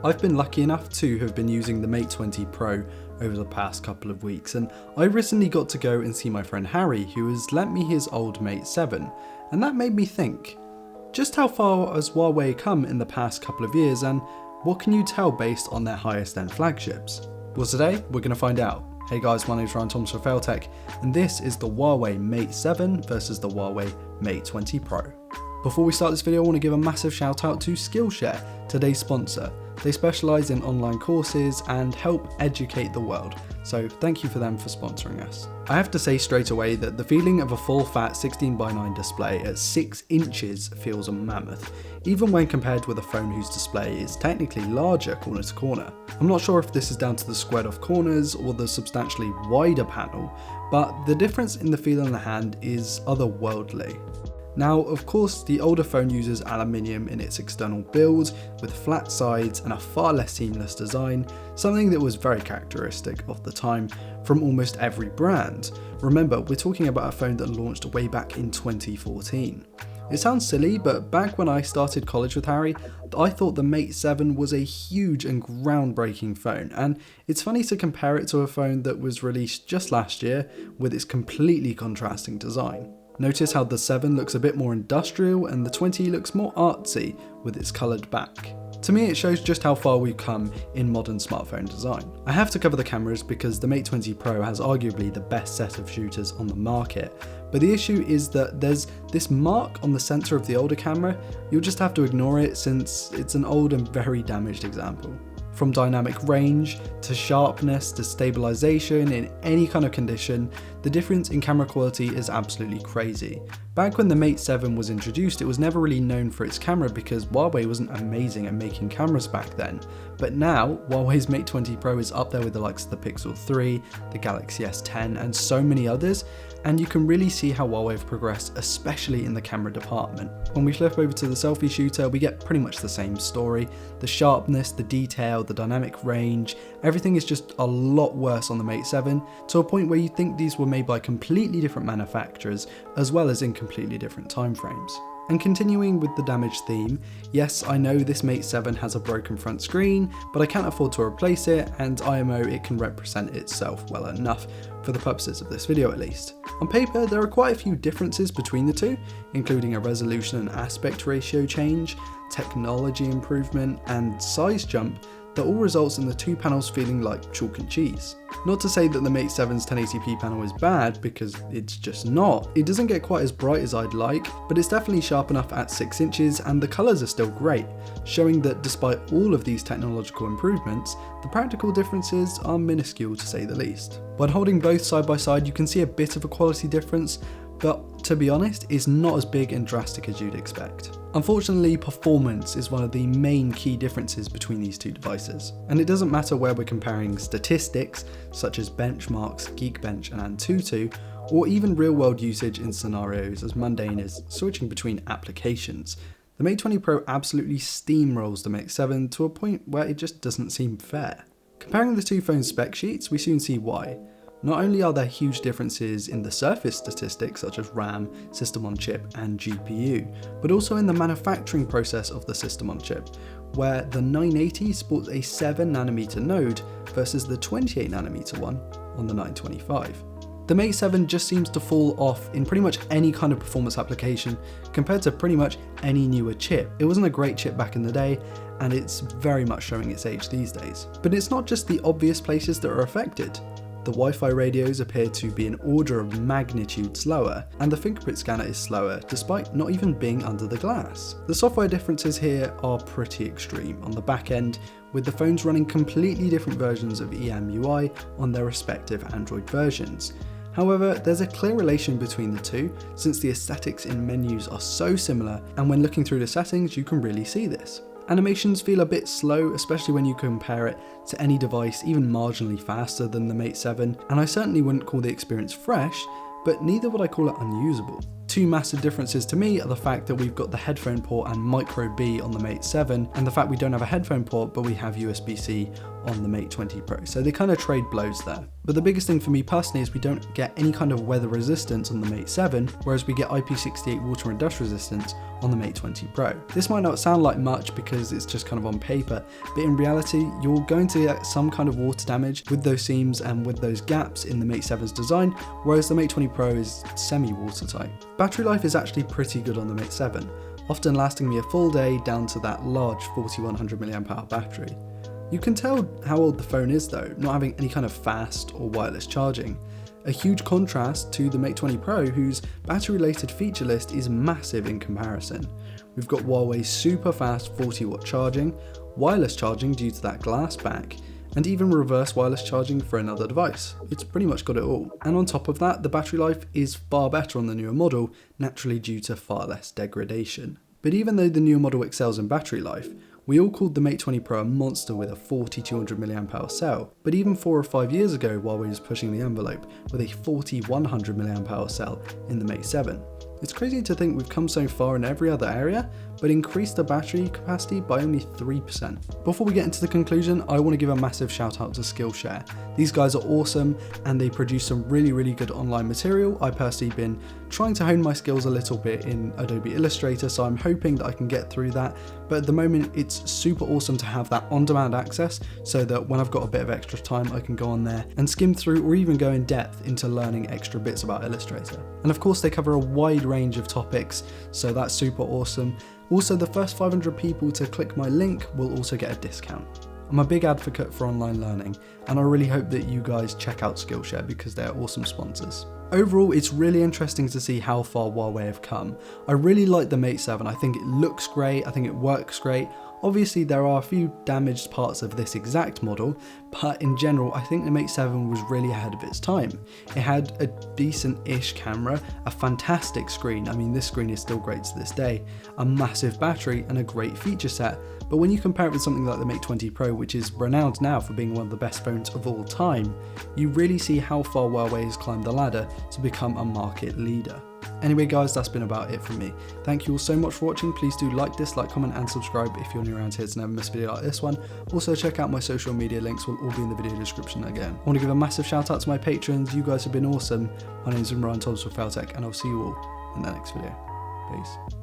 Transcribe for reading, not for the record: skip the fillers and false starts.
I've been lucky enough to have been using the Mate 20 Pro over the past couple of weeks, and I recently got to go and see my friend Harry, who has lent me his old Mate 7, and that made me think, just how far has Huawei come in the past couple of years, and what can you tell based on their highest end flagships? Well, today we're going to find out. Hey guys, my name's Ryan Thomas for Failtech, and this is the Huawei Mate 7 versus the Huawei Mate 20 Pro. Before we start this video, I want to give a massive shout out to Skillshare, today's sponsor. They specialise in online courses and help educate the world, so thank you for them for sponsoring us. I have to say straight away that the feeling of a full fat 16:9 display at 6 inches feels a mammoth, even when compared with a phone whose display is technically larger corner to corner. I'm not sure if this is down to the squared off corners or the substantially wider panel, but the difference in the feel in the hand is otherworldly. Now, of course, the older phone uses aluminium in its external build, with flat sides and a far less seamless design, something that was very characteristic of the time from almost every brand. Remember, we're talking about a phone that launched way back in 2014. It sounds silly, but back when I started college with Harry, I thought the Mate 7 was a huge and groundbreaking phone, and it's funny to compare it to a phone that was released just last year with its completely contrasting design. Notice how the 7 looks a bit more industrial and the 20 looks more artsy with its coloured back. To me, it shows just how far we've come in modern smartphone design. I have to cover the cameras because the Mate 20 Pro has arguably the best set of shooters on the market, but the issue is that there's this mark on the sensor of the older camera. You'll just have to ignore it since it's an old and very damaged example. From dynamic range, to sharpness, to stabilization in any kind of condition, the difference in camera quality is absolutely crazy. Back when the Mate 7 was introduced, it was never really known for its camera because Huawei wasn't amazing at making cameras back then. But now, Huawei's Mate 20 Pro is up there with the likes of the Pixel 3, the Galaxy S10 and so many others, and you can really see how Huawei have progressed, especially in the camera department. When we flip over to the selfie shooter, we get pretty much the same story. The sharpness, the detail, the dynamic range, everything is just a lot worse on the Mate 7, to a point where you think these were made by completely different manufacturers, as well as in completely different timeframes. And continuing with the damage theme, yes, I know this Mate 7 has a broken front screen, but I can't afford to replace it, and IMO it can represent itself well enough, for the purposes of this video at least. On paper, there are quite a few differences between the two, including a resolution and aspect ratio change, technology improvement, and size jump that all results in the two panels feeling like chalk and cheese. Not to say that the Mate 7's 1080p panel is bad, because it's just not. It doesn't get quite as bright as I'd like, but it's definitely sharp enough at 6 inches and the colours are still great, showing that despite all of these technological improvements, the practical differences are minuscule to say the least. When holding both side by side, you can see a bit of a quality difference, but to be honest, it's not as big and drastic as you'd expect. Unfortunately, performance is one of the main key differences between these two devices, and it doesn't matter where we're comparing statistics such as benchmarks, Geekbench and Antutu, or even real-world usage in scenarios as mundane as switching between applications. The Mate 20 Pro absolutely steamrolls the Mate 7 to a point where it just doesn't seem fair. Comparing the two phone spec sheets, we soon see why. Not only are there huge differences in the surface statistics such as RAM, system on chip and GPU, but also in the manufacturing process of the system on chip, where the 980 sports a 7nm node versus the 28nm one on the 925. The Mate 7 just seems to fall off in pretty much any kind of performance application compared to pretty much any newer chip. It wasn't a great chip back in the day, and it's very much showing its age these days. But it's not just the obvious places that are affected. The Wi-Fi radios appear to be an order of magnitude slower, and the fingerprint scanner is slower despite not even being under the glass. The software differences here are pretty extreme on the back end, with the phones running completely different versions of EMUI on their respective Android versions. However, there's a clear relation between the two, since the aesthetics in menus are so similar, and when looking through the settings you can really see this. Animations feel a bit slow, especially when you compare it to any device even marginally faster than the Mate 7, and I certainly wouldn't call the experience fresh, but neither would I call it unusable. Two massive differences to me are the fact that we've got the headphone port and micro B on the Mate 7, and the fact we don't have a headphone port but we have USB-C on the Mate 20 Pro. So they kind of trade blows there. But the biggest thing for me personally is we don't get any kind of weather resistance on the Mate 7, whereas we get IP68 water and dust resistance on the Mate 20 Pro. This might not sound like much because it's just kind of on paper, but in reality, you're going to get some kind of water damage with those seams and with those gaps in the Mate 7's design, whereas the Mate 20 Pro is semi-watertight. Battery life is actually pretty good on the Mate 7, often lasting me a full day down to that large 4100 mAh battery. You can tell how old the phone is though, not having any kind of fast or wireless charging. A huge contrast to the Mate 20 Pro, whose battery related feature list is massive in comparison. We've got Huawei's super fast 40-watt charging, wireless charging due to that glass back, and even reverse wireless charging for another device. It's pretty much got it all. And on top of that, the battery life is far better on the newer model, naturally due to far less degradation. But even though the newer model excels in battery life, we all called the Mate 20 Pro a monster with a 4200 mAh cell, but even 4 or 5 years ago Huawei was pushing the envelope with a 4100 mAh cell in the Mate 7. It's crazy to think we've come so far in every other area, but increased the battery capacity by only 3%. Before we get into the conclusion, I want to give a massive shout out to Skillshare. These guys are awesome and they produce some really good online material. I've personally been trying to hone my skills a little bit in Adobe Illustrator, so I'm hoping that I can get through that. But at the moment, it's super awesome to have that on-demand access so that when I've got a bit of extra time, I can go on there and skim through or even go in depth into learning extra bits about Illustrator. And of course, they cover a wide range of topics, so that's super awesome. Also, the first 500 people to click my link will also get a discount. I'm a big advocate for online learning, and I really hope that you guys check out Skillshare because they're awesome sponsors. Overall, it's really interesting to see how far Huawei have come. I really like the Mate 7, I think it looks great, I think it works great. Obviously there are a few damaged parts of this exact model, but in general I think the Mate 7 was really ahead of its time. It had a decent-ish camera, a fantastic screen, I mean this screen is still great to this day, a massive battery and a great feature set, but when you compare it with something like the Mate 20 Pro, which is renowned now for being one of the best phones of all time, you really see how far Huawei has climbed the ladder to become a market leader. Anyway guys, that's been about it from me. Thank you all so much for watching. Please do like, dislike, comment and subscribe if you're new around here to never miss a video like this one. Also check out my social media links, will all be in the video description again. I want to give a massive shout out to my patrons, you guys have been awesome. My name is Imran Thomas with Failtech and I'll see you all in the next video. Peace.